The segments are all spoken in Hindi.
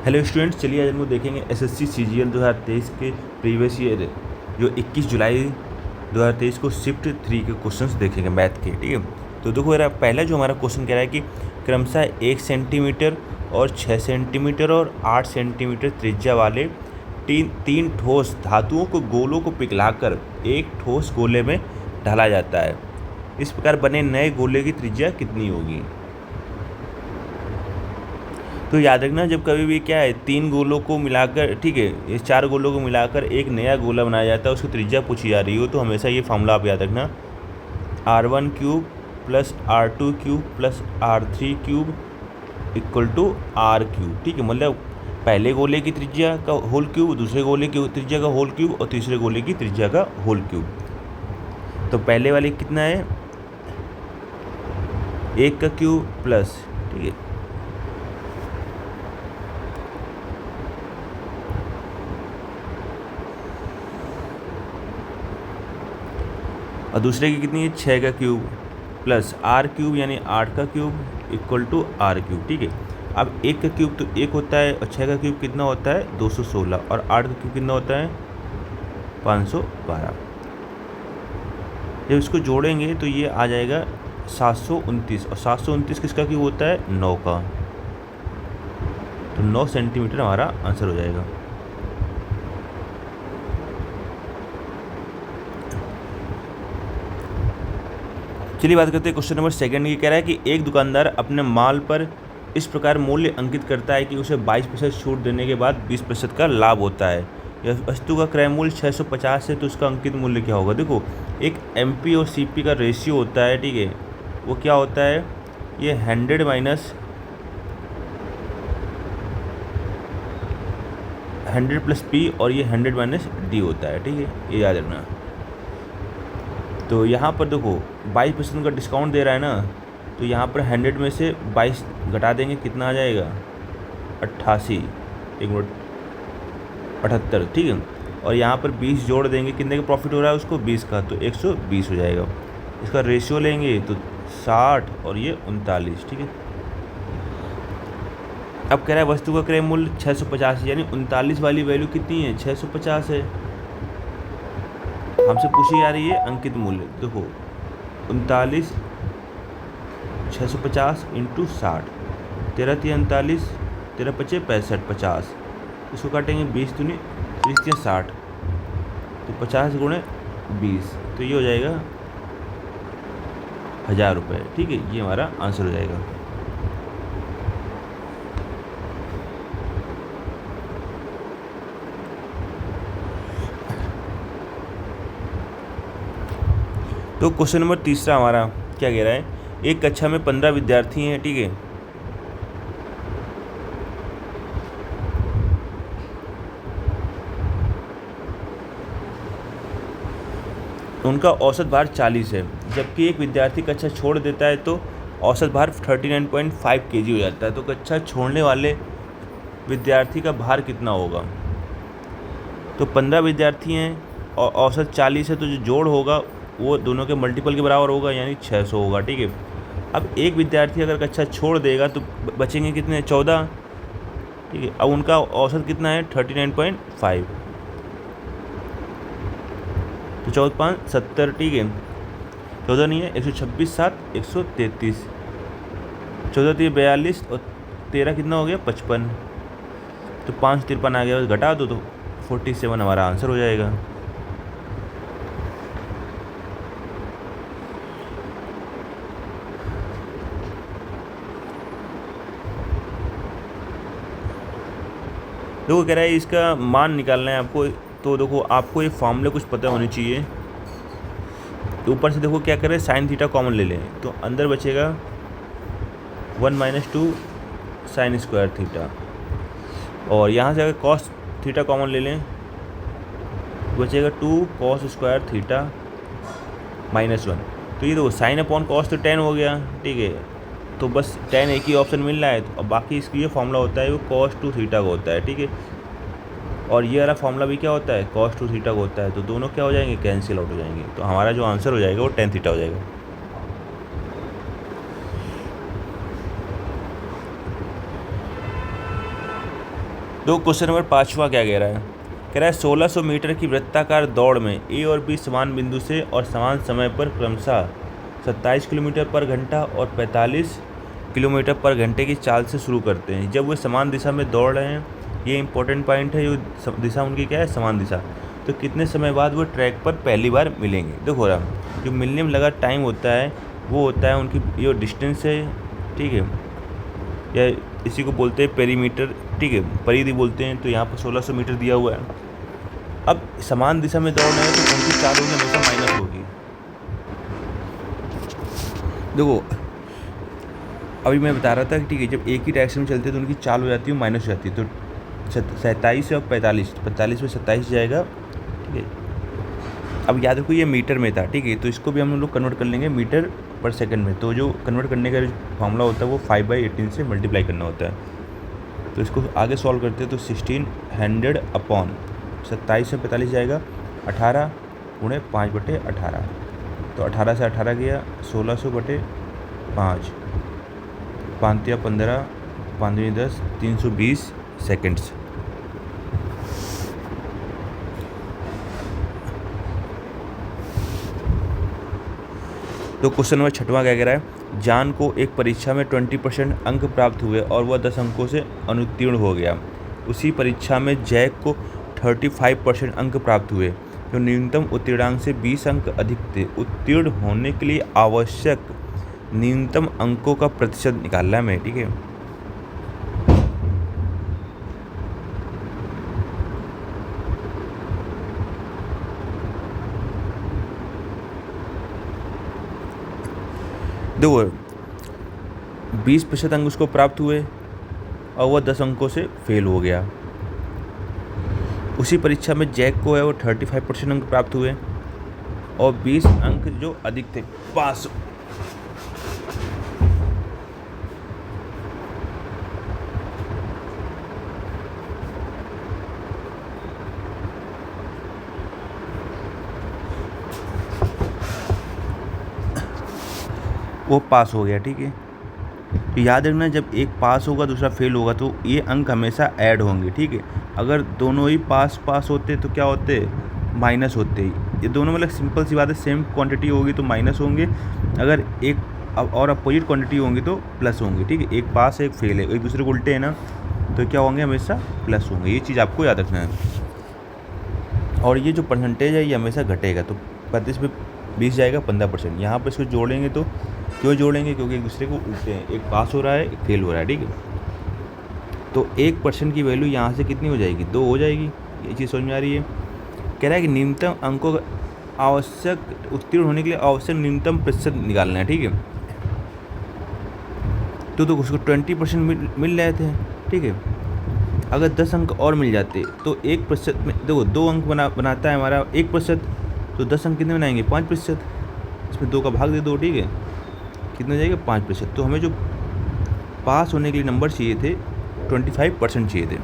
हेलो स्टूडेंट्स, चलिए आज हम लोग देखेंगे एसएससी सीजीएल 2023 के प्रीवियस ईयर जो 21 जुलाई 2023 को शिफ्ट 3 के क्वेश्चंस देखेंगे मैथ के। ठीक है, तो देखो यार, पहला जो हमारा क्वेश्चन कह रहा है कि क्रमशः 1 सेंटीमीटर और 6 सेंटीमीटर और 8 सेंटीमीटर त्रिज्या वाले तीन ठोस धातुओं को गोलों को पिघलाकर एक ठोस गोले में ढाला जाता है। इस प्रकार बने नए गोले की त्रिज्या कितनी होगी। तो याद रखना, जब कभी भी क्या है, तीन गोलों को मिलाकर, ठीक है, ये चार गोलों को मिलाकर एक नया गोला बनाया जाता है, उसकी त्रिज्या पूछी जा रही हो तो हमेशा ये फॉर्मूला आप याद रखना, R1 cube plus R2 cube plus R3 cube equal to R cube. ठीक है, मतलब पहले गोले की त्रिज्या का होल क्यूब, दूसरे गोले की त्रिज्या का होल क्यूब और तीसरे गोले की त्रिज्या का होल क्यूब। तो पहले वाले कितना है, 1 का क्यूब प्लस, ठीक है, और दूसरे की कितनी है, 6 का क्यूब प्लस R क्यूब यानी 8 का cube equal to R cube. ठीक है, अब 1 का क्यूब तो 1 होता है और 6 का क्यूब कितना होता है, 216, और 8 का क्यूब कितना होता है, 512। जब इसको जोड़ेंगे तो ये आ जाएगा 729, और 729 किसका क्यूब होता है, 9 का। तो 9 सेंटीमीटर हमारा आंसर हो जाएगा। चलिए बात करते हैं क्वेश्चन नंबर सेकंड की। कह रहा है कि एक दुकानदार अपने माल पर इस प्रकार मूल्य अंकित करता है कि उसे 22% छूट देने के बाद 20% का लाभ होता है। यह वस्तु का क्रय मूल्य 650 है, तो उसका अंकित मूल्य क्या होगा। देखो, एक एमपी और सीपी का रेशियो होता है, ठीक है, वो क्या होता है, ये 100 माइनस 100 प्लस पी और ये 100 माइनस डी होता है। ठीक है, ये याद रखना। तो यहाँ पर देखो 22% का डिस्काउंट दे रहा है ना, तो यहाँ पर 100 में से 22 घटा देंगे, कितना आ जाएगा, 88, 78। ठीक है, और यहाँ पर 20 जोड़ देंगे, कितने का प्रॉफिट हो रहा है उसको, 20 का, तो 120 हो जाएगा। इसका रेशियो लेंगे तो 60 और ये 39। ठीक है, अब कह रहा है वस्तु का क्रय मूल्य 650, यानी 39 वाली वैल्यू कितनी है, 650 है। हमसे पूछी जा रही है अंकित मूल्य। देखो 39 650 इंटू 60, 13 3 39, 13 5 65, 50। इसको काटेंगे 20 दूनी 30 या 60, तो 50 गुणे 20, तो ये हो जाएगा 1000 रुपये। ठीक है, ये हमारा आंसर हो जाएगा। तो क्वेश्चन नंबर तीसरा हमारा क्या कह रहा है, एक कक्षा में 15 विद्यार्थी हैं, ठीक है, उनका औसत भार 40 है, जबकि एक विद्यार्थी कक्षा छोड़ देता है तो औसत भार 39.5 kg हो जाता है। तो कक्षा छोड़ने वाले विद्यार्थी का भार कितना होगा। तो 15 विद्यार्थी हैं और औसत 40 है, तो जो जोड़ होगा वो दोनों के मल्टीपल के बराबर होगा, यानी 600 होगा। ठीक है, अब एक विद्यार्थी अगर कक्षा छोड़ देगा तो बचेंगे कितने, 14। ठीक है, अब उनका औसत कितना है, 39.5, तो 14 5 70। ठीक है, 14 नहीं है, 126 7 133, 14 3 42 और 13 कितना हो गया, 55, तो 5 53 आ गया, बस घटा दो तो 47 हमारा आंसर हो जाएगा। देखो कह रहा है इसका मान निकालना है आपको, तो देखो आपको ये फॉर्मूले कुछ पता होनी चाहिए। तो ऊपर से देखो क्या करें, साइन थीटा कॉमन ले लें, तो अंदर बचेगा 1 - 2 साइन स्क्वायर थीटा, और यहाँ से अगर कॉस थीटा कॉमन ले लें तो बचेगा 2 कॉस स्क्वायर थीटा -1। तो ये देखो साइन अपॉन कॉस तो 10 हो गया। ठीक है, तो बस 10 एक ही ऑप्शन मिल रहा है, और बाकी इसकी ये फॉर्मूला होता है वो cos 2 थीटा का होता है। ठीक है, और ये वाला फॉर्मूला भी क्या होता है, cos 2 थीटा का होता है, तो दोनों क्या हो जाएंगे, कैंसिल आउट हो जाएंगे। तो हमारा जो आंसर हो जाएगा वो 10 थीटा हो जाएगा। दो क्वेश्चन नंबर 5वां क्या कह रहा है? कह रहा है 1600 मीटर की वृत्ताकार दौड़ में ए और बी समान बिंदु से और समान समय पर क्रमशः 27 किलोमीटर पर घंटा और 45 किलोमीटर पर घंटे की चाल से शुरू करते हैं। जब वे समान दिशा में दौड़ रहे हैं, ये इंपॉर्टेंट पॉइंट है, जो दिशा उनकी क्या है, समान दिशा, तो कितने समय बाद वो ट्रैक पर पहली बार मिलेंगे। देखो रहा, जो मिलने में लगा टाइम होता है वो होता है उनकी जो डिस्टेंस है, ठीक है, या इसी को बोलते हैं पेरीमीटर, ठीक है, परिधि बोलते हैं। तो यहाँ पर 1600 मीटर दिया हुआ है। अब समान दिशा में दौड़ रहे हैं तो उनकी चाल होगी हमेशा माइनस होगी। देखो अभी मैं बता रहा था कि ठीक है, जब एक ही डायरेक्शन में चलते हैं तो उनकी चाल हो जाती है माइनस हो जाती है। तो 27 और 45, 45 में 27 जाएगा, ठीक है। अब याद रखो ये मीटर में था, ठीक है, तो इसको भी हम लोग कन्वर्ट कर लेंगे मीटर पर सेकंड में। तो जो कन्वर्ट करने का फॉर्मूला होता है वो 5/18 से मल्टीप्लाई करना होता है। तो इसको आगे सॉल्व करते हैं तो 1600 अपॉन 27 से 45 जाएगा 18 गुणे 5/18। तो 18 से 18 गया 1600/5, 5 या 15, 5 या 10, 320 सेकेंड्स। तो क्वेश्चन नंबर 6वां क्या कह रहा है? जान को एक परीक्षा में 20% अंक प्राप्त हुए और वह 10 अंकों से अनुत्तीर्ण हो गया। उसी परीक्षा में जैक को 35% अंक प्राप्त हुए, जो न्यूनतम उत्तीर्णांक से 20 अंक अधिक थे। उत्तीर्ण होने के लिए आवश्यक न्यूनतम अंकों का प्रतिशत निकालना है, ठीक है। देखो 20% अंक उसको प्राप्त हुए और वह 10 अंकों से फेल हो गया। उसी परीक्षा में जैक को है वो 35% अंक प्राप्त हुए और 20 अंक जो अधिक थे, पास। वो पास हो गया, ठीक है। तो याद रखना, जब एक पास होगा दूसरा फेल होगा तो ये अंक हमेशा ऐड होंगे, ठीक है। अगर दोनों ही पास होते तो क्या होते, माइनस होते। ये दोनों मतलब सिंपल सी बात है, सेम क्वांटिटी होगी तो माइनस होंगे, अगर एक और अपोजिट क्वांटिटी होंगी तो प्लस होंगे, ठीक है। एक पास एक फेल है, एक दूसरे को उल्टे है ना, तो क्या होंगे, हमेशा प्लस होंगे। ये चीज़ आपको याद रखना है। और ये जो परसेंटेज है ये हमेशा घटेगा, तो 35 पे 20 जाएगा 15%। यहाँ पर इसको जोड़ेंगे तो क्यों जोड़ेंगे, क्योंकि एक दूसरे को उल्टे हैं, एक पास हो रहा है एक फेल हो रहा है, ठीक है। तो 1% की वैल्यू यहाँ से कितनी हो जाएगी, 2 हो जाएगी। ये चीज़ समझ में आ रही है? कह रहा है कि न्यूनतम अंकों का आवश्यक उत्तीर्ण होने के लिए आवश्यक न्यूनतम प्रतिशत निकालना है, ठीक है। तो उसको 20% मिल रहे थे, ठीक है। अगर 10 अंक और मिल जाते तो 1% में, देखो 2 अंक बनाता है हमारा 1%, तो 10 अंक कितने बनाएंगे, 5%। इसमें 2 का भाग दे दो, ठीक है, कितना जाएगा, 5%। तो हमें जो पास होने के लिए नंबर चाहिए थे 25% चाहिए थे।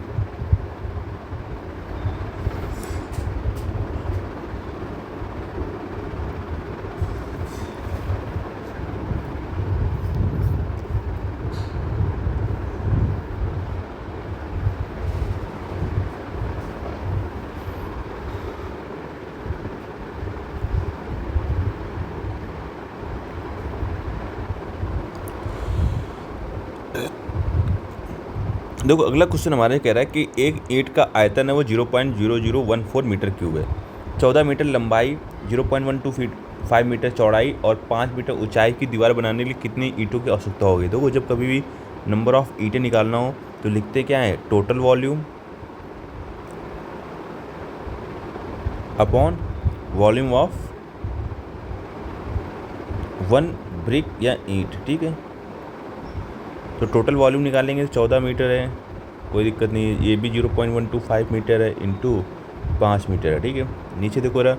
देखो अगला क्वेश्चन हमारे कह रहा है कि एक ईंट का आयतन है वो 0.0014 मीटर क्यूब है। 14 मीटर लंबाई, 0.125 मीटर चौड़ाई और 5 मीटर ऊंचाई की दीवार बनाने के लिए कितनी ईंटों की आवश्यकता होगी। देखो जब कभी भी नंबर ऑफ ईंटें निकालना हो तो लिखते क्या है, total volume upon volume of 1 brick या ईंट, ठीक है। तो टोटल वॉल्यूम निकालेंगे तो 14 मीटर है, कोई दिक्कत नहीं है। ये भी 0.125 मीटर है इंटू 5 मीटर है, ठीक है। नीचे देखो रहा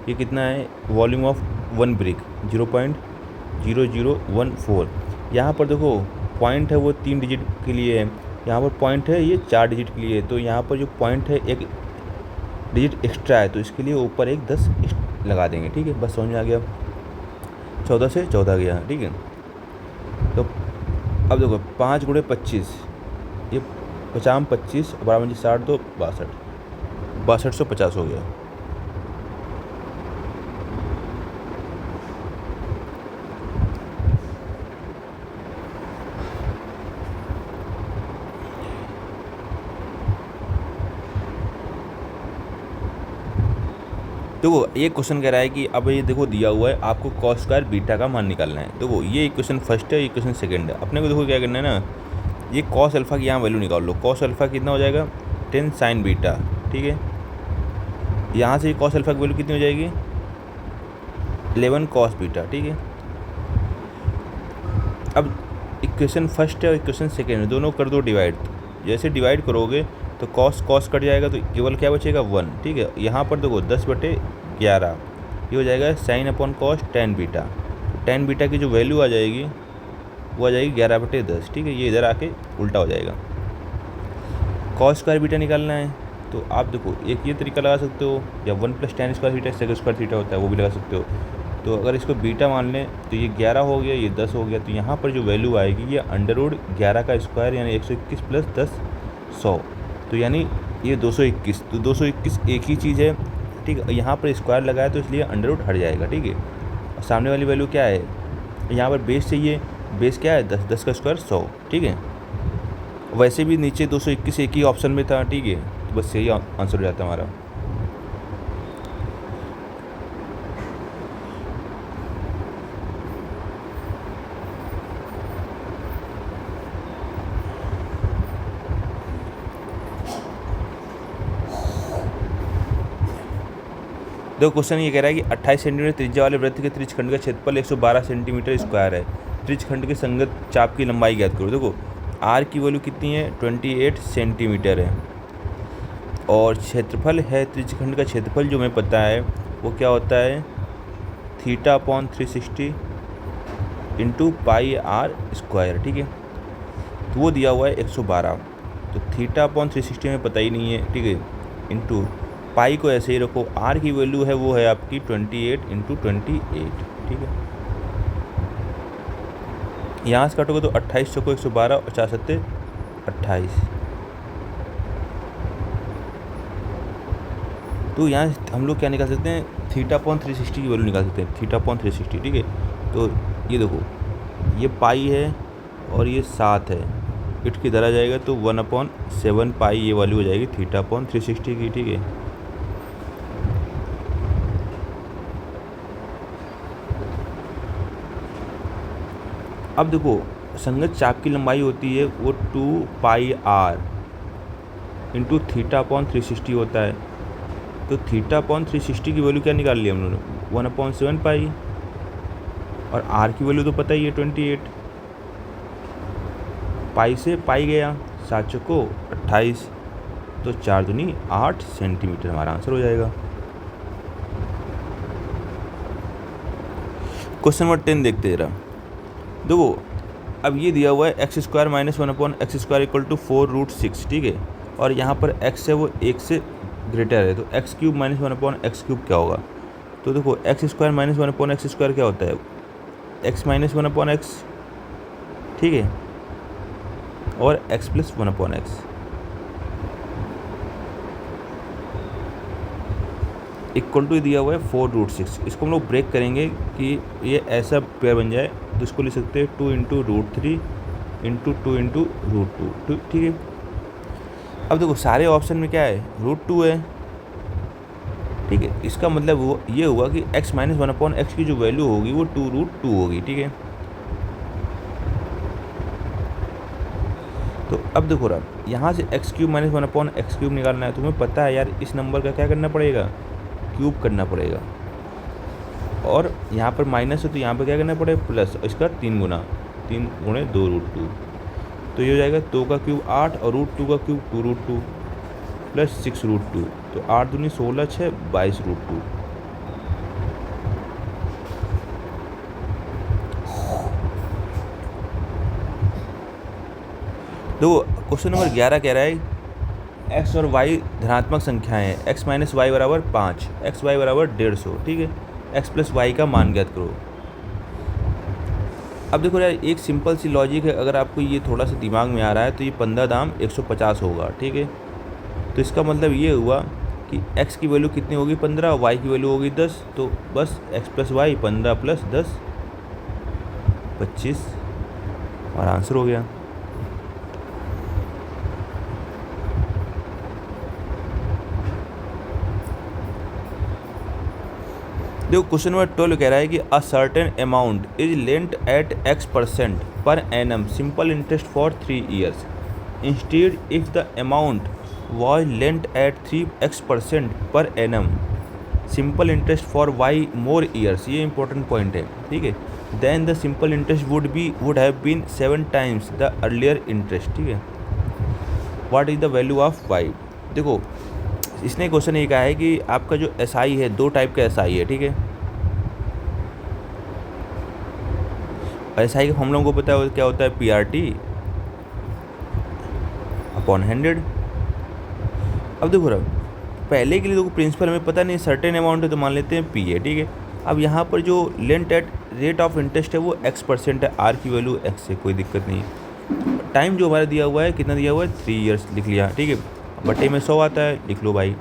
ये कितना है, वॉल्यूम ऑफ 1 ब्रिक 0.0014। यहाँ पर देखो पॉइंट है वो 3 डिजिट के लिए है, यहाँ पर पॉइंट है ये 4 डिजिट के लिए है। तो यहाँ पर जो पॉइंट है एक डिजिट एक्स्ट्रा है, तो इसके लिए ऊपर एक 10 लगा देंगे, ठीक है। बस समझ में आ गया, 14 से 14 गया, ठीक है। तो अब देखो 5 गुणे 25, ये 50 25 12 60 तो 62, 6250 हो गया। देखो ये क्वेश्चन कह रहा है कि अब ये देखो दिया हुआ है आपको कॉस स्क्वायर बीटा का मान निकालना है। देखो ये इक्वेशन फर्स्ट है, इक्वेशन सेकंड है। अपने को देखो क्या करना है ना, ये कॉस अल्फ़ा की यहाँ वैल्यू निकाल लो। कॉस अल्फ़ा कितना हो जाएगा 10 साइन बीटा, ठीक है। यहाँ से कॉस अल्फ़ा की वैल्यू कितनी हो जाएगी 11 कॉस बीटा, ठीक है। अब इक्वेशन फर्स्ट है और इक्वेशन सेकेंड है, दोनों कर दो डिवाइड। जैसे डिवाइड करोगे तो कॉस कॉस कट जाएगा तो केवल क्या बचेगा 1, ठीक है। यहाँ पर देखो 10/11 ये हो जाएगा sine upon cos 10 beta. 10 beta की जो वैल्यू आ जाएगी वो आ जाएगी 11/10, ठीक है। ये इधर आके उल्टा हो जाएगा। कॉस स्क्वायर बीटा निकालना है तो आप देखो एक ये तरीका लगा सकते हो, या 1 + tan square theta sec square theta होता है वो भी लगा सकते हो। तो अगर इसको बीटा मान लें तो ये 11 हो गया, ये 10 हो गया। तो यहाँ पर जो वैल्यू आएगी ये √11 का स्क्वायर यानी 121 + 10 100, तो यानी ये 221। तो 221 एक ही चीज़ है, ठीक है। यहाँ पर स्क्वायर लगाया तो इसलिए अंडर हट जाएगा, ठीक है। और सामने वाली वैल्यू क्या है, यहाँ पर बेस चाहिए, बेस क्या है 10, 10 का स्क्वायर 100, ठीक है। वैसे भी नीचे 221 एक ही ऑप्शन में था, ठीक है। तो बस यही आंसर हो जाता है हमारा। देखो क्वेश्चन ये कह रहा है कि 28 सेंटीमीटर त्रिज्या वाले वृत्त के त्रिज्यखंड का क्षेत्रफल 112 सेंटीमीटर स्क्वायर है। त्रिज्यखंड के संगत चाप की लंबाई ज्ञात करो। देखो आर की वैल्यू कितनी है 28 सेंटीमीटर है, और क्षेत्रफल है त्रिज्यखंड का क्षेत्रफल जो हमें पता है वो क्या होता है θ/360 × πr², ठीक है। तो वो दिया हुआ है 112, तो θ/360 हमें पता ही नहीं है, ठीक है। इंटू पाई को ऐसे ही रखो, आर की वैल्यू है वो है आपकी 28 × 28, ठीक है। यहाँ से काटोगे तो 28 को 112 और 4 7 28। तो यहाँ हम लोग क्या निकाल सकते हैं θ/360 की वैल्यू निकाल सकते हैं, θ/360, ठीक है। तो ये देखो ये पाई है और ये 7 है, इट किधर आ जाएगा तो 1/7 पाई ये वैल्यू हो जाएगी θ/360 की, ठीक है। अब देखो संगत चाप की लंबाई होती है वो 2πr × θ/360 होता है। तो θ/360 की वैल्यू क्या निकाल लिया हम लोगों ने 1/7 पाई, और आर की वैल्यू तो पता ही है 28। पाई से पाई गया, 7 को 28, तो 4 दूनी 8 सेंटीमीटर हमारा आंसर हो जाएगा। क्वेश्चन नंबर 10 देखते जरा। देखो अब ये दिया हुआ है x² - 1/x² = 4√6, ठीक है। और यहाँ पर x है वो 1 से ग्रेटर है, तो x³ - 1/x³ क्या होगा। तो देखो x² - 1/x² क्या होता है x - 1/x, ठीक है, और x + 1/x इक्वल टू दिया हुआ है 4√6। इसको हम लोग ब्रेक करेंगे कि ये ऐसा पेयर बन जाए, तो इसको लिख सकते हैं 2 × √3 × 2 × √2, ठीक है। अब देखो सारे ऑप्शन में क्या है √2 है, ठीक है। इसका मतलब वो ये हुआ कि x - 1/x की जो वैल्यू होगी वो 2√2 होगी, ठीक है। तो अब देखो रहा यहाँ से x³ - 1/x³ निकालना है। तुम्हें पता है यार इस नंबर का क्या करना पड़ेगा क्यूब करना पड़ेगा, और यहाँ पर माइनस है तो यहाँ पर क्या करना पड़ेगा प्लस, इसका 3 गुना 3 × 2√2, तो ये हो जाएगा 2 का क्यूब 8 और √2 का क्यूब 2√2 + 6√2, तो 8 दूनी 16 6 22√2। देखो क्वेश्चन नंबर 11 कह रहा है x और y धनात्मक संख्याएं हैं, x - y = 5, x y = 150, ठीक है। x + y का मान ज्ञात करो। अब देखो यार, एक सिंपल सी लॉजिक है, अगर आपको ये थोड़ा सा दिमाग में आ रहा है तो ये 15 दाम 150 होगा, ठीक है। तो इसका मतलब ये हुआ कि x की वैल्यू कितनी होगी 15, y की वैल्यू होगी 10, तो बस x प्लस वाई 15 प्लस 10 25, और आंसर हो गया। देखो क्वेश्चन नंबर 12 कह रहा है कि a certain amount is lent at x% per annum simple interest for 3 years. Instead if the amount was lent at 3x% per annum simple interest for y more years, ये इंपॉर्टेंट पॉइंट है, ठीक है। Then the simple interest would have been 7 times the earlier interest, ठीक है। What is the value of y। देखो इसने क्वेश्चन ये कहा है कि आपका जो एस आई है, दो टाइप का एस आई है, ठीक है। एस आई का फॉर्मूला को पता है क्या होता है, पी आर टी अपॉन 100। अब देखो रहा, पहले के लिए देखो प्रिंसिपल हमें पता नहीं, सर्टेन अमाउंट है तो मान लेते हैं पी है, ठीक है। अब यहाँ पर जो lent at rate of interest है वो x% है, आर की वैल्यू x है, कोई दिक्कत नहीं है। टाइम जो हमारा दिया हुआ है, कितना दिया हुआ है, 3 ईयर्स लिख लिया, ठीक है। बटे में 100 आता है, लिख लो भाई।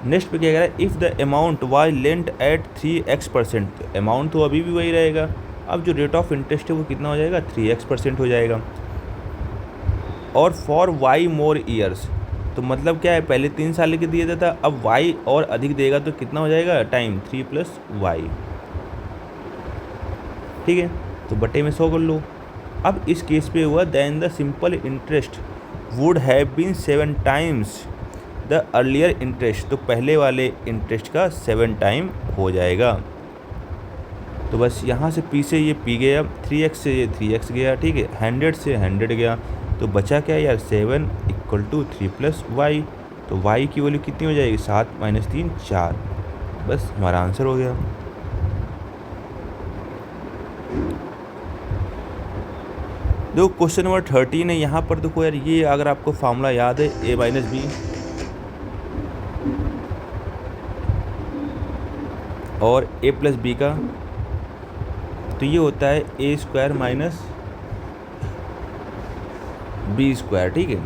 नेक्स्ट पे क्या कह रहा है, if the amount Y lent at 3x%, amount तो अभी भी वही रहेगा। अब जो रेट ऑफ इंटरेस्ट है वो कितना हो जाएगा, 3x% हो जाएगा। और फॉर वाई मोर ईयर्स, तो मतलब क्या है, पहले 3 साल के दिया जाता, अब y और अधिक देगा तो कितना हो जाएगा, टाइम 3 + y, ठीक है। तो बटे में 100 कर लो। अब इस केस पे हुआ then the simple interest would have been 7 times the earlier interest, तो पहले वाले इंटरेस्ट का 7 टाइम हो जाएगा। तो बस यहाँ से p से ये p गया, 3x से ये 3x गया, ठीक है। 100 से 100 गया, तो बचा क्या यार, 7 = 3 + y। तो y की वैल्यू कितनी हो जाएगी, 7 - 3 4, बस हमारा आंसर हो गया। देखो क्वेश्चन नंबर 13 है, यहाँ पर देखो यार, ये अगर आपको फार्मूला याद है a - b और a + b का, तो ये होता है a² - b², ठीक है।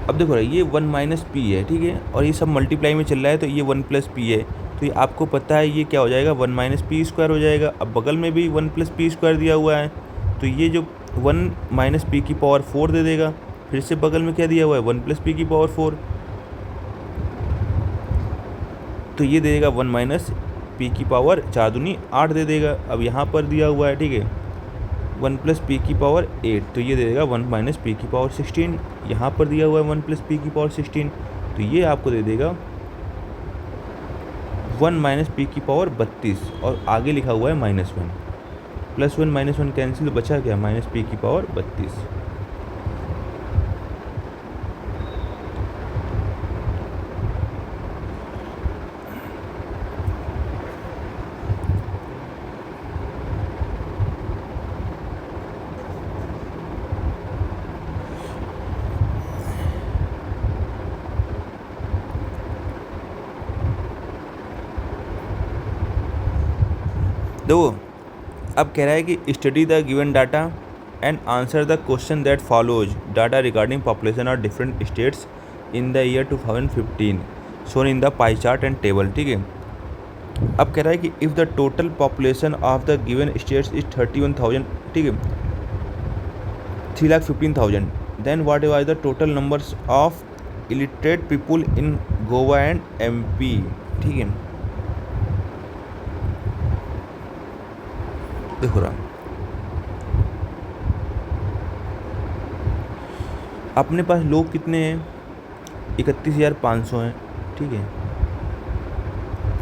अब देखो ये 1 - p है, ठीक है, और ये सब मल्टीप्लाई में चल रहा है, तो ये 1 + p है, तो ये आपको पता है ये क्या हो जाएगा, 1 - p² हो जाएगा। अब बगल में भी 1 + p² दिया हुआ है, तो ये जो 1 - p⁴ दे देगा। फिर से बगल में क्या दिया हुआ है, 1 + p⁴, तो ये दे देगा 1 - p⁴ 4 × 8 दे देगा। अब यहाँ पर दिया हुआ है, ठीक है, 1 + p⁴8, तो ये दे देगा 1 - p⁴16। यहाँ पर दिया हुआ है 1 + p⁴16, तो ये आपको दे देगा 1 - p⁴32, और आगे लिखा हुआ है -1, +1 - 1 कैंसिल, बचा क्या, -p⁴32। देखो अब कह रहा है कि study the given data and answer the question that follows, data regarding population of different states in the year 2015 shown in the pie chart and table, ठीक है। अब कह रहा है कि if the total population of the given states is 31,000, ठीक है, 3,15,000, then what are the total numbers of illiterate people in Goa and MP, ठीक है। देखो रहा, अपने पास लोग कितने हैं, 31,500 हैं, ठीक है।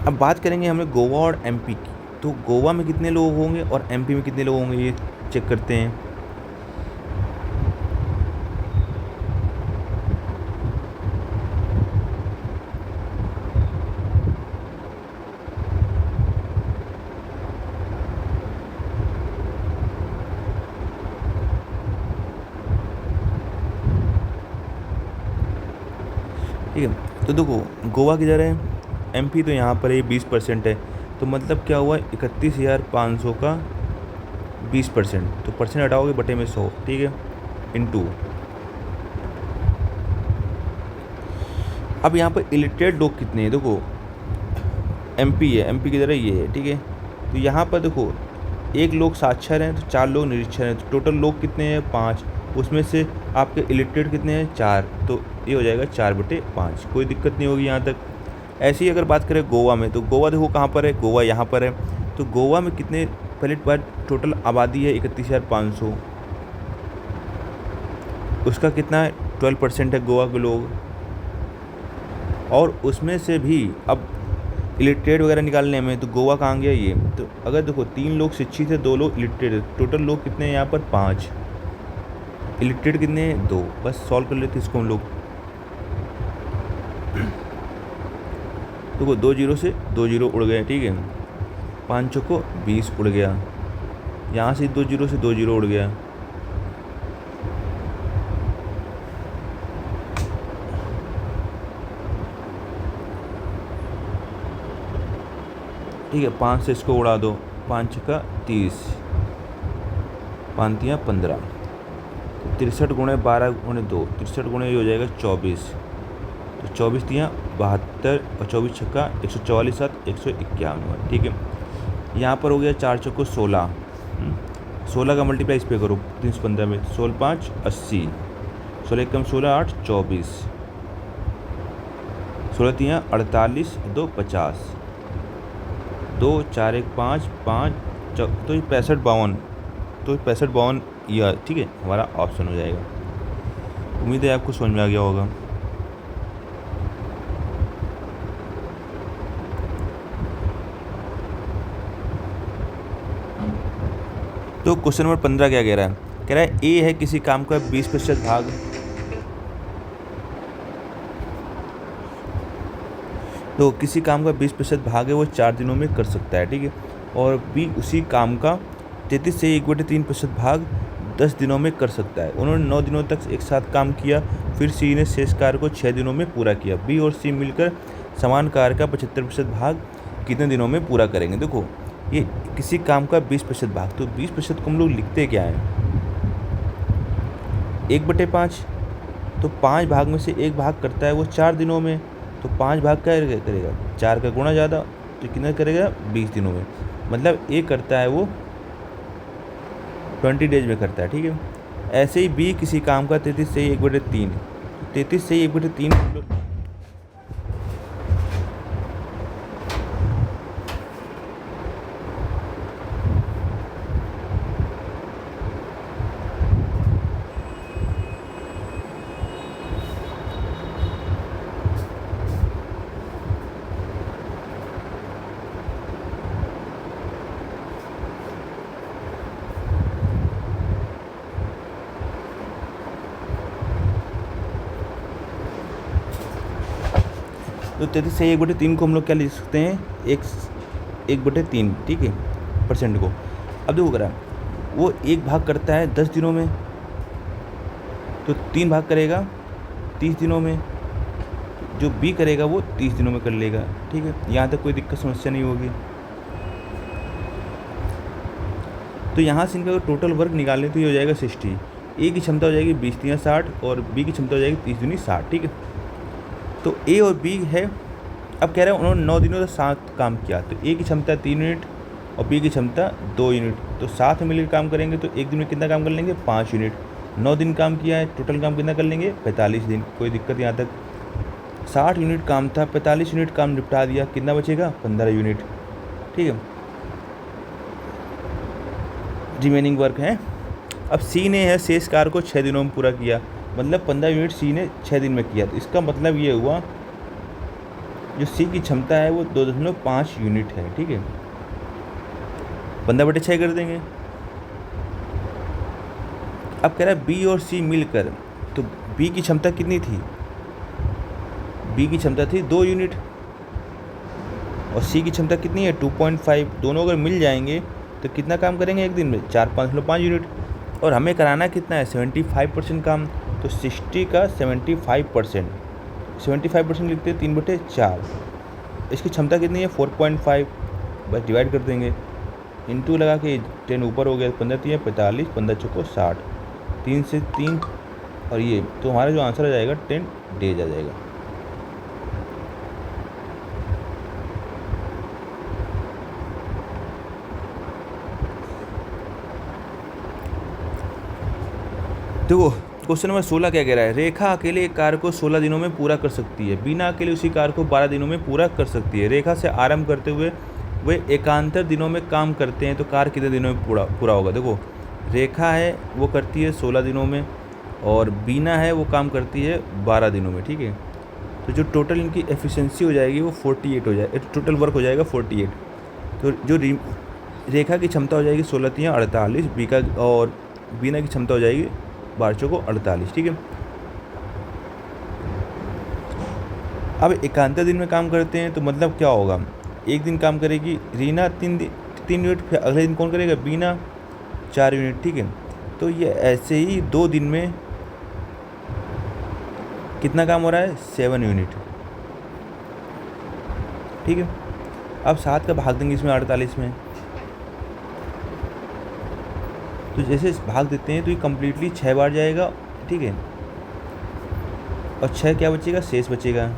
अब बात करेंगे हमें गोवा और MP की, तो गोवा में कितने लोग होंगे और MP में कितने लोग होंगे, ये चेक करते हैं। ठीक है, तो देखो गोवा किधर है, MP तो यहाँ पर है 20% है, तो मतलब क्या हुआ, 31,500 का 20%, तो परसेंट हटाओगे बटे में 100, ठीक है, इनटू। अब यहाँ पर इलिटरेट लोग कितने हैं, देखो एमपी है, एमपी की तरह ये है, ठीक है। तो यहाँ पर देखो एक लोग साक्षर हैं तो 4 लोग निरक्षर हैं, तो टोटल लोग कितने हैं 5, उसमें से आपके इलिटरेट कितने हैं 4, तो ये हो जाएगा 4/5, कोई दिक्कत नहीं होगी यहाँ तक। ऐसे ही अगर बात करें गोवा में, तो गोवा देखो कहाँ पर है, गोवा यहाँ पर है। तो गोवा में कितने, पहले बार टोटल आबादी है 31,500, उसका कितना है 12% है गोवा के लोग, और उसमें से भी अब इलिटरेट वगैरह निकालने में, तो गोवा कहाँ गया ये, तो अगर देखो 3 लोग शिक्षित है, 2 लोग इलिटरेट है, टोटल लोग कितने हैं यहाँ पर 5, इलिटरेट कितने हैं 2, बस सॉल्व कर लेते इसको हम लोग। देखो 2 जीरो से 2 जीरो उड़ गए, ठीक है, 5 चौको 20 उड़ गया, यहाँ से 2 जीरो से 2 जीरो उड़ गया, ठीक है, 5 से इसको उड़ा दो, 5 छक्का 30, 5 तियाँ 15, 63 गुणे 12 गुणे 2, 63 गुणे ये हो जाएगा 24, तो 24 तियाँ 72 और 24 छक्का 144 7 151, ठीक है। यहाँ पर हो गया 4 चौको 16, 16 का मल्टीप्लाई इस पे करो 315 में, 16 5 80, 16 कम 16 8 24, 16 तियाँ 48 2 50, 2 4 1 5 5, तो ये 65 52, तो 65 52 ये, ठीक है, हमारा ऑप्शन हो जाएगा। उम्मीद है आपको समझ में आ गया होगा। तो क्वेश्चन नंबर 15 क्या कह रहा है, कह रहा है ए है किसी काम का 20% भाग, तो किसी काम का 20% भाग है वो 4 दिनों में कर सकता है, ठीक है, और बी उसी काम का 33 से 1/3% भाग 10 दिनों में कर सकता है। उन्होंने 9 दिनों तक एक साथ काम किया, फिर सी ने शेष कार्य को 6 दिनों में पूरा किया। बी और सी मिलकर समान कार्य का 75% भाग कितने दिनों में पूरा करेंगे। देखो ये किसी काम का 20% भाग, तो 20% को हम लोग लिखते क्या है 1/5, तो 5 भाग में से 1 भाग करता है वो 4 दिनों में, तो 5 भाग क्या करेगा 4 का गुणा ज़्यादा, तो कितना करेगा 20 दिनों में, मतलब ए करता है वो 20 डेज में करता है, ठीक है। ऐसे ही बी किसी काम का 33 से 1/3, 33 से 1/3 तो 33 से 1/3 को हम लोग क्या लिख सकते हैं 1/3, ठीक है, परसेंट को। अब देखो करा वो 1 भाग करता है 10 दिनों में, तो 3 भाग करेगा 30 दिनों में, जो बी करेगा वो 30 दिनों में कर लेगा, ठीक है, यहाँ तक कोई दिक्कत समस्या नहीं होगी। तो यहाँ से इनका टोटल वर्क निकालें तो ये हो जाएगा 60, ए की क्षमता हो जाएगी 20 तियाँ 60 और बी की क्षमता हो जाएगी 30 दूनी 60, ठीक है। तो ए और बी है, अब कह रहे हैं उन्होंने 9 दिनों तक साथ काम किया, तो ए की क्षमता 3 यूनिट और बी की क्षमता 2 यूनिट, तो साथ में मिलकर काम करेंगे तो एक दिन में कितना काम कर लेंगे 5 यूनिट, 9 दिन काम किया है, टोटल काम कितना कर लेंगे 45 दिन, कोई दिक्कत यहाँ तक। 60 यूनिट काम था, 45 यूनिट काम निपटा दिया, कितना बचेगा 15 यूनिट, ठीक है, रिमेनिंग वर्क है। अब सी ने है शेष कार्य को 6 दिनों में पूरा किया, मतलब 15 यूनिट सी ने 6 दिन में किया, तो इसका मतलब ये हुआ जो सी की क्षमता है वो 2.5 यूनिट है, ठीक है, 15/6 कर देंगे। अब कह रहा है बी और सी मिलकर, तो बी की क्षमता कितनी थी, बी की क्षमता थी 2 यूनिट और सी की क्षमता कितनी है 2.5, दोनों अगर मिल जाएंगे तो कितना काम करेंगे एक दिन में 4.5 यूनिट, और हमें कराना कितना है 75% काम, तो 60 का 75% लिखते हैं 3/4, इसकी क्षमता कितनी है 4.5, बस डिवाइड कर देंगे, इंटू लगा के 10 ऊपर हो गया, 15 3 45, 15 चौको 60, 3 से 3 और ये, तो हमारा जो आंसर आ जाएगा 10 डेज आ जाएगा। देखो क्वेश्चन नंबर 16 क्या कह रहा है, रेखा अकेले एक कार्य को 16 दिनों में पूरा कर सकती है, बीना अकेले उसी कार्य को 12 दिनों में पूरा कर सकती है। रेखा से आरंभ करते हुए वे एकांतर दिनों में काम करते हैं तो कार्य कितने दिनों में पूरा होगा। देखो रेखा है वो करती है 16 दिनों में और बीना है वो काम करती है 12 दिनों में, ठीक है। तो जो टोटल इनकी एफिशिएंसी हो जाएगी वो 48 हो जाएगा, टोटल वर्क हो जाएगा 48। तो जो रेखा की क्षमता हो जाएगी 16 3 48, बीका और बीना की क्षमता हो जाएगी 12 चौको 48, ठीक है। अब एकांतर दिन में काम करते हैं तो मतलब क्या होगा, एक दिन काम करेगी रीना 3 यूनिट, फिर अगले दिन कौन करेगा, बीना 4 यूनिट, ठीक है। तो ये ऐसे ही 2 दिन में कितना काम हो रहा है, 7 यूनिट, ठीक है। अब 7 का भाग देंगे इसमें 48 में, तो जैसे भाग देते हैं तो ये कम्प्लीटली 6 बार जाएगा, ठीक है। और 6 क्या बचेगा, शेष बचेगा,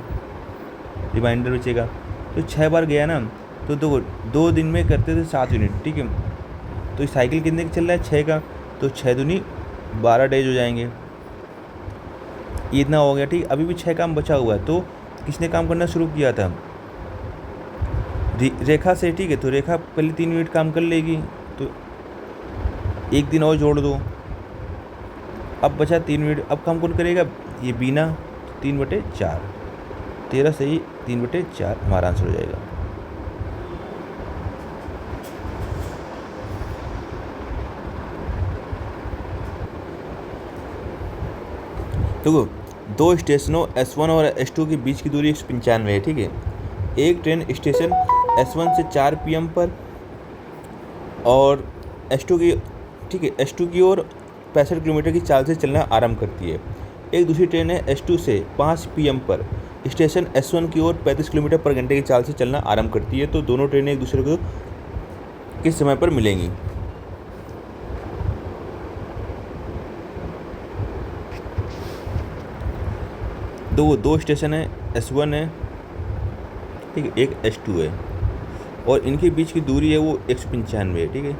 रिमाइंडर बचेगा। तो 6 बार गया ना, तो 2 दिन में करते थे 7 यूनिट, ठीक है। तो साइकिल कितने का चल रहा है, 6 का, तो 6 दूनी 12 डेज हो जाएंगे, ये इतना हो गया, ठीक। अभी भी 6 काम बचा हुआ है, तो किसने काम करना शुरू किया था, रेखा से, ठीक है। तो रेखा पहले 3 यूनिट काम कर लेगी, तो 1 दिन और जोड़ दो, अब बचा 3 यूनिट। अब काम कौन करेगा, ये बीना, 3/4, 13 से ही 3/4 हमारा आंसर हो जाएगा। देखो 2 स्टेशनों S1 और S2 के बीच की दूरी 195 है, ठीक है। एक ट्रेन स्टेशन S1 से 4 PM पर और S2 की, ठीक है, S2 की ओर 65 किलोमीटर की चाल से चलना आरंभ करती है। एक दूसरी ट्रेन है S2 से 5 PM पर स्टेशन S1 की ओर 35 किलोमीटर पर घंटे की चाल से चलना आरंभ करती है। तो दोनों ट्रेनें एक दूसरे को किस समय पर मिलेंगी। दो स्टेशन है, S1 है, ठीक है, एक S2 है, और इनके बीच की दूरी है वो 195 है, ठीक है।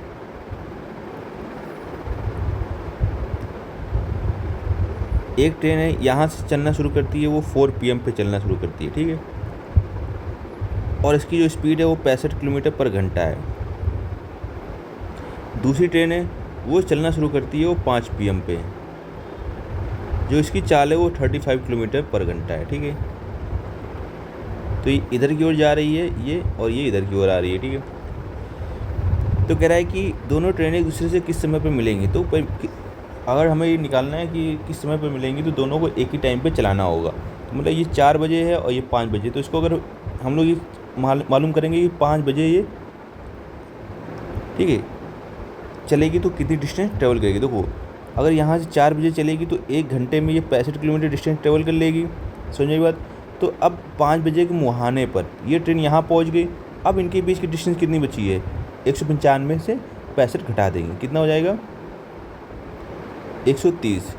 एक ट्रेन है यहाँ से चलना शुरू करती है, वो 4 PM पे चलना शुरू करती है, ठीक है। और इसकी जो स्पीड है वो 65 किलोमीटर पर घंटा है। दूसरी ट्रेन है वो चलना शुरू करती है वो 5 PM पे, जो इसकी चाल है वो 35 किलोमीटर पर घंटा है, ठीक है। तो ये इधर की ओर जा रही है ये, और ये इधर की ओर आ रही है, ठीक है। तो कह रहा है कि दोनों ट्रेनें एक दूसरे से किस समय पर मिलेंगी। तो अगर हमें ये निकालना है कि किस समय पर मिलेंगी, तो दोनों को एक ही टाइम पे चलाना होगा। तो मतलब ये 4 बजे है और ये 5 बजे, तो इसको अगर हम लोग ये मालूम करेंगे कि 5 बजे ये, ठीक है, चलेगी तो कितनी डिस्टेंस ट्रेवल करेगी। देखो अगर यहाँ से 4 बजे चलेगी तो 1 घंटे में ये 65 किलोमीटर डिस्टेंस ट्रेवल कर लेगी, समझे बात। तो अब 5 बजे के मुहाने पर ये ट्रेन यहाँ पहुँच गई। अब इनके बीच की डिस्टेंस कितनी बची है, 195 से 65 घटा देंगे, कितना हो जाएगा, 130।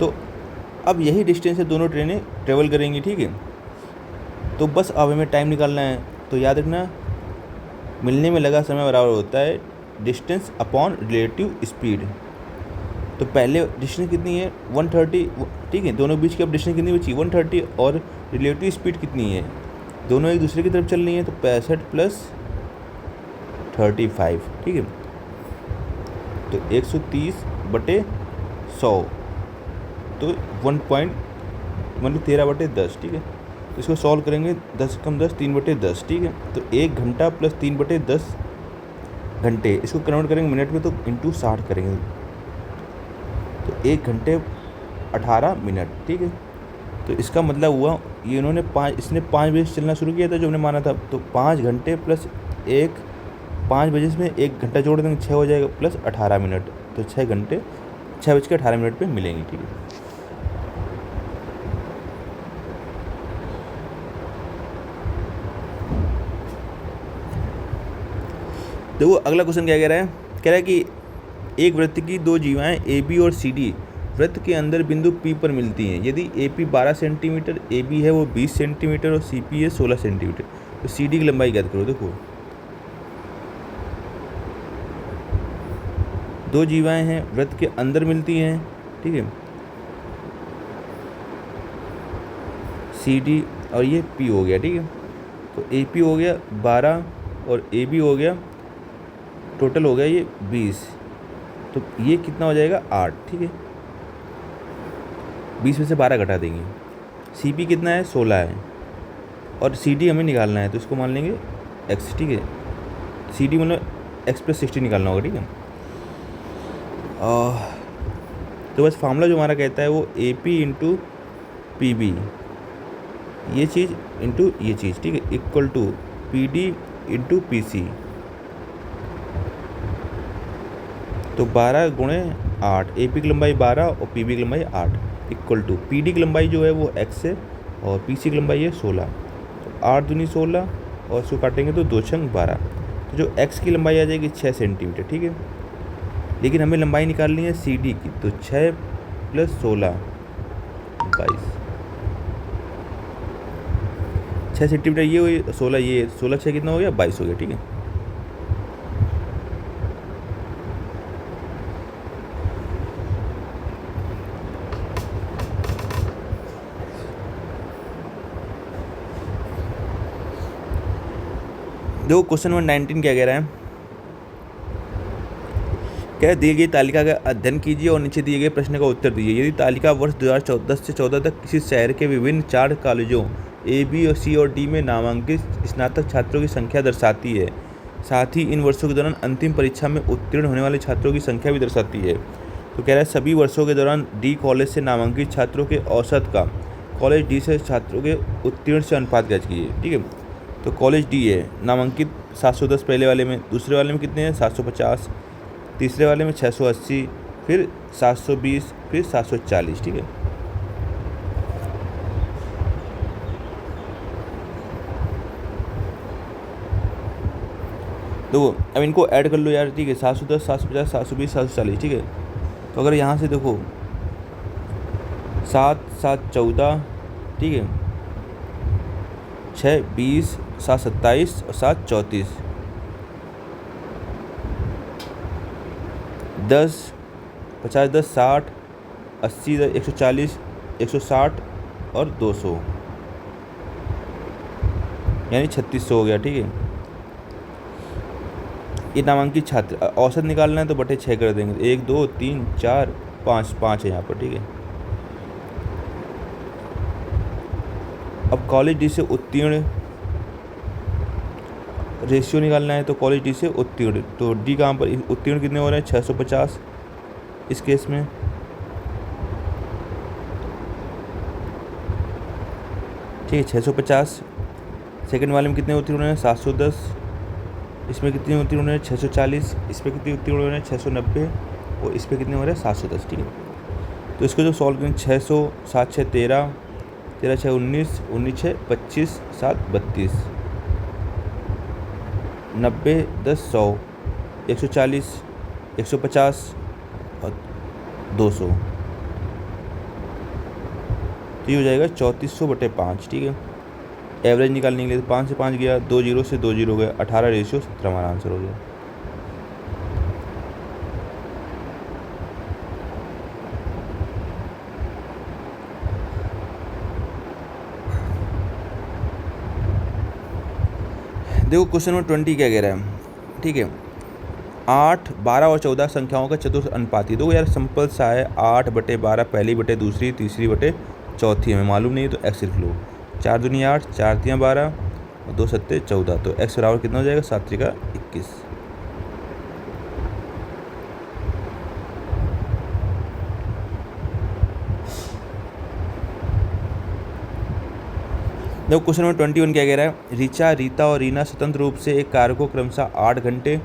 तो अब यही डिस्टेंस है दोनों ट्रेनें ट्रेवल करेंगी, ठीक है। तो बस अब हमें टाइम निकालना है। तो याद रखना, मिलने में लगा समय बराबर होता है डिस्टेंस अपॉन रिलेटिव स्पीड। तो पहले डिस्टेंस कितनी है, 130, ठीक है। दोनों बीच की अब डिस्टेंस कितनी बची, 130, और रिलेटिव स्पीड कितनी है, दोनों एक दूसरे की तरफ चल रही है, तो 65 + 35, ठीक है। तो 130/100, तो 13/10, ठीक है। तो इसको सॉल्व करेंगे, 10 कम 10, 3/10, ठीक है। तो 1 घंटा + 3/10 घंटे, इसको कन्वर्ट करेंगे मिनट में, तो इंटू 60 करेंगे, तो 1 घंटे 18 मिनट, ठीक है। तो इसका मतलब हुआ ये इसने 5 बजे से चलना शुरू किया था जो हमने माना था। तो 5 घंटे + 1, 5 बजे में 1 घंटा जोड़ देंगे, 6 हो जाएगा, + 18 मिनट, तो 6 घंटे 6:18 पे मिलेंगी, ठीक है। देखो अगला क्वेश्चन क्या कह रहा है कि एक वृत्त की दो जीवाएं ए बी और सी डी वृत्त के अंदर बिंदु पी पर मिलती हैं। यदि A P 12 centimetre, A B है वो 20 सेंटीमीटर और सी पी है 16 सेंटीमीटर, तो सी डी की लंबाई ज्ञात करो। देखो दो जीवाएं हैं, वृत्त के अंदर मिलती हैं, ठीक है, सी डी और ये पी हो गया, ठीक है। तो ए पी हो गया 12 और ए बी हो गया, टोटल हो गया ये 20, तो ये कितना हो जाएगा 8, ठीक है। 20 में से 12 घटा देंगे। सी पी कितना है 16 है और सी डी हमें निकालना है, तो इसको मान लेंगे x, ठीक है। सी डी मतलब x + 60 निकालना होगा, ठीक है। तो बस फार्मूला जो हमारा कहता है वो A P into P B, ये चीज़ इंटू ये चीज़, ठीक है, equal to P D into P C. तो 12 गुणे 8, ए पी की लंबाई 12 और पी बी की लंबाई 8, इक्वल टू पी डी की लंबाई जो है वो x है और पी सी की लंबाई है 16। तो 8 दूनी 16 और इसको काटेंगे तो 2 छंग 12, तो जो x की लंबाई आ जाएगी 6 सेंटीमीटर, ठीक है। लेकिन हमें लंबाई निकालनी है सी डी की, तो 6 + 16 22, 6 सेंटीमीटर ये हुई, 16 ये, 16 6 कितना हो गया 22 हो गया, ठीक है। देखो क्वेश्चन नंबर 19 क्या कह रहा है, क्या दिए गई तालिका का अध्ययन कीजिए और नीचे दिए गए प्रश्न का उत्तर दीजिए। यदि तालिका वर्ष 2014 से 14 तक किसी शहर के विभिन्न 4 कॉलेजों ए बी और सी और डी में नामांकित स्नातक छात्रों की संख्या दर्शाती है, साथ ही इन वर्षों के दौरान अंतिम परीक्षा में उत्तीर्ण होने वाले छात्रों की संख्या भी दर्शाती है, तो कह रहा है सभी वर्षों के दौरान डी कॉलेज से नामांकित छात्रों के औसत का कॉलेज डी से छात्रों के उत्तीर्ण से अनुपात ज्ञात कीजिए, ठीक है। तो कॉलेज डी है नामांकित 710 पहले वाले में, दूसरे वाले में कितने हैं 750, तीसरे वाले में 680, फिर 720, फिर 740, ठीक है। देखो अब इनको ऐड कर लो यार, ठीक है, 710, 750, 720, 740, ठीक है। तो अगर यहाँ से देखो 7 7 14, ठीक है, 6 20, 7 27 और 7 34, 10 50 10 60 80 140 160 और 200, यानी 3600 हो गया, ठीक है। ये नामांकित छात्र, औसत निकालना है तो बटे 6 कर देंगे, 1 2 3 4 5 5 है यहाँ पर, ठीक है। अब कॉलेज डी से उत्तीर्ण रेशियो निकालना है, तो कॉलेज डी से उत्तीर्ण, तो डी कहाँ पर उत्तीर्ण कितने हो रहे हैं 650 इस केस में, ठीक है 650। सेकंड वाले में कितने उत्तीर्ण हो रहे हैं 710, इसमें कितनी उत्तीर्ण हो रहे हैं 640, इस पर कितनी उत्तीर्ण हो रहे हैं 690 और इस पर कितने हो रहे हैं 710, ठीक है। तो इसको जो सॉल्व करें 600 7 6 13 13 6 19 19 6 25 7 32, 90 10 100 140 150 और 200, तो ये हो जाएगा 3400/5, ठीक है। एवरेज निकालने के लिए 5 से 5 गया, 2 0 से 2 0 गया, 18 रेशियो 17 हमारा आंसर हो गया। देखो क्वेश्चन नंबर 20 क्या कह रहा है, ठीक है। 8 12 और 14 संख्याओं का चतुर्थ अनुपाती। देखो यार सिंपल सा है, 8/12 पहली बटे दूसरी, तीसरी बटे चौथी, हमें मालूम नहीं है तो एक्स लिख लो। 4 दूनी 8, 4 तियाँ 12 और 2 सत्ते 14, तो x बराबर कितना हो जाएगा 7 त्रिका 21। देखो क्वेश्चन नंबर 21 क्या कह रहा है, ऋचा रीता और रीना स्वतंत्र रूप से एक कार्य को क्रमशः 8 घंटे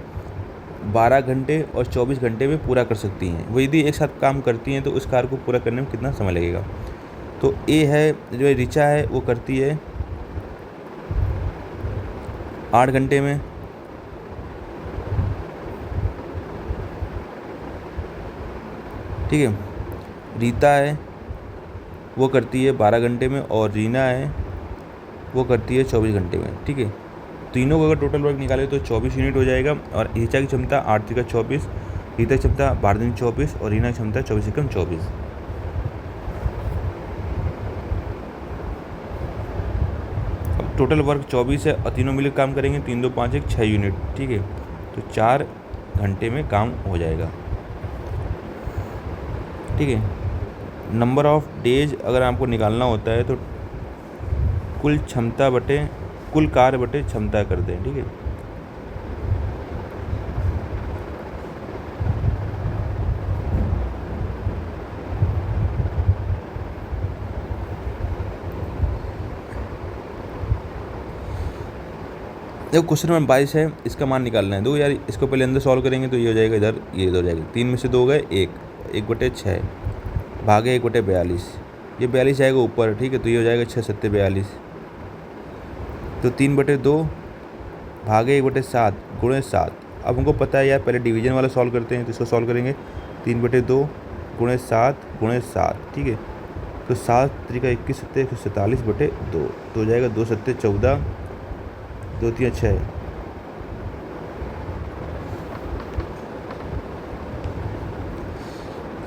12 घंटे और 24 घंटे में पूरा कर सकती हैं। वो यदि एक साथ काम करती हैं तो उस कार्य को पूरा करने में कितना समय लगेगा। तो ए है जो ऋचा है वो करती है 8 घंटे में, ठीक है। रीता है वो करती है 12 घंटे में, और रीना है वो करती है 24 घंटे में। ठीक है, तीनों को अगर टोटल वर्क निकाले तो 24 यूनिट हो जाएगा। और ऋचा की क्षमता 8 त्रिका 24, रीता की क्षमता 12 दिन 24 और रीना की क्षमता 24 एकम 24। अब टोटल वर्क 24 है और तीनों मिलकर काम करेंगे, 3 2 5 1 6 यूनिट। ठीक है, तो 4 घंटे में काम हो जाएगा। ठीक है, नंबर ऑफ डेज अगर आपको निकालना होता है तो कुल क्षमता बटे कुल कार्य बटे क्षमता कर दें। ठीक है, देखो क्वेश्चन नंबर 22 है, इसका मान निकालना है। देखो यार, इसको पहले अंदर सॉल्व करेंगे तो ये हो जाएगा इधर, ये इधर हो जाएगा। 3 में से 2 गए, 1 बटे 6 भागे 1 बटे 42, ये 42 जाएगा ऊपर। ठीक है, तो ये हो जाएगा 6 सत्ते 42। तो 3 बटे 2 भागे 1 बटे 7 गुणे 7। अब हमको पता है यार, पहले डिवीजन वाला सॉल्व करते हैं, तो इसको सॉल्व करेंगे। 3 बटे 2 गुणे 7 गुणे 7। ठीक है, तो 7 त्रिका 21 सत्ते 147 बटे 2, तो हो जाएगा 2 सत्ते 14, 2 3 6।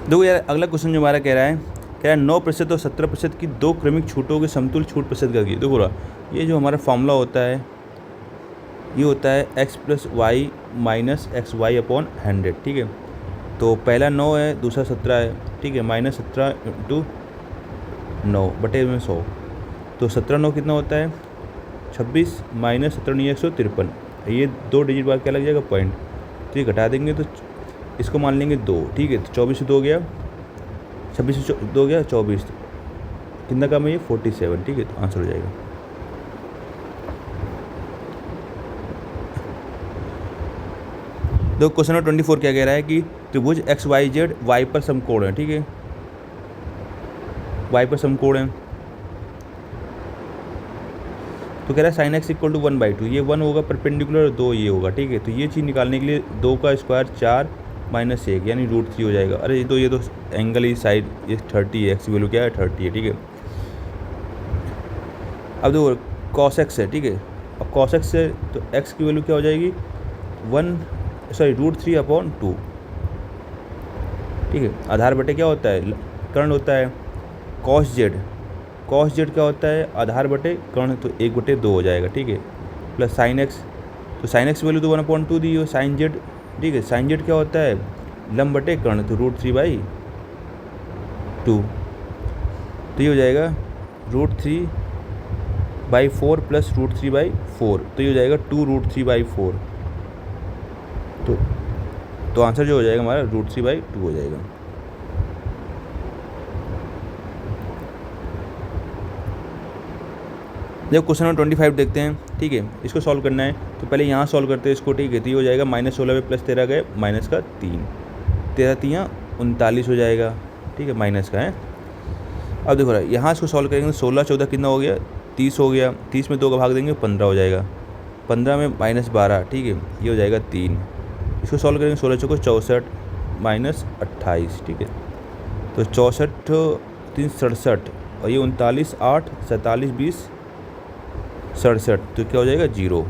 देखो यार, अगला क्वेश्चन जो हमारा कह रहा है 9% और 17% की दो क्रमिक छूटों के समतुल्य छूट प्रतिशत का। देखो रहा, ये जो हमारा फॉर्मूला होता है ये होता है x + y - xy अपॉन 100। ठीक है, तो पहला 9 है, दूसरा 17 है। ठीक है, -17 × 9 बटे में 100, तो 17 9 कितना होता है 26, -17 9 153। ये 2 डिजिट बाद क्या लग जाएगा पॉइंट, तो ये घटा देंगे तो इसको मान लेंगे 2। ठीक है, तो 24 से 2 गया, 26 से 2 गया 24, कितना कम है ये 47। ठीक है, तो आंसर हो जाएगा। देखो क्वेश्चन नंबर 24 क्या कह रहा है कि त्रिभुज XYZ y पर समकोण है। ठीक है, y पर समकोण है, तो कह रहा है sin x = 1/2। ये 1 होगा परपेंडिकुलर और 2 ये होगा। ठीक है, तो ये चीज़ निकालने के लिए 2 का स्क्वायर 4 - 1 यानी √3 हो जाएगा। अरे ये तो एंगल ही साइड ये 30 है, x की वैल्यू क्या है 30 है। ठीक है, अब देखो cos x है। ठीक है, अब cos x है तो x की वैल्यू क्या हो जाएगी √3/2। ठीक है, आधार बटे क्या होता है कर्ण होता है, cos z क्या होता है आधार बटे कर्ण, तो 1 बटे 2 हो जाएगा। ठीक है, प्लस sin x, तो sin x वैल्यू तो 1/2 दी हो sin z। ठीक है, sin z क्या होता है लंब बटे कर्ण, तो √3/2, तो ये हो जाएगा √3/4 प्लस √3/4, तो ये हो जाएगा 2√3/4। तो आंसर जो हो जाएगा हमारा √3/2 हो जाएगा। जब क्वेश्चन नंबर 25 देखते हैं। ठीक है, इसको सॉल्व करना है तो पहले यहाँ सॉल्व करते हैं इसको। ठीक है, तो ये हो जाएगा -16 प्लस 13 गए माइनस का 3, 13 3 39 हो जाएगा। ठीक है, माइनस का है। अब देखो रहा यहाँ इसको सॉल्व करेंगे तो 16 14 कितना हो गया 30 हो गया, 30 में 2 का भाग देंगे 15 हो जाएगा, 15 में -12। ठीक है, ये हो जाएगा 3। इसको सॉल्व करेंगे 16 चौको 64 -28। ठीक है, तो 64 3 67 और ये 39 8 47 20 67, तो क्या हो जाएगा 0।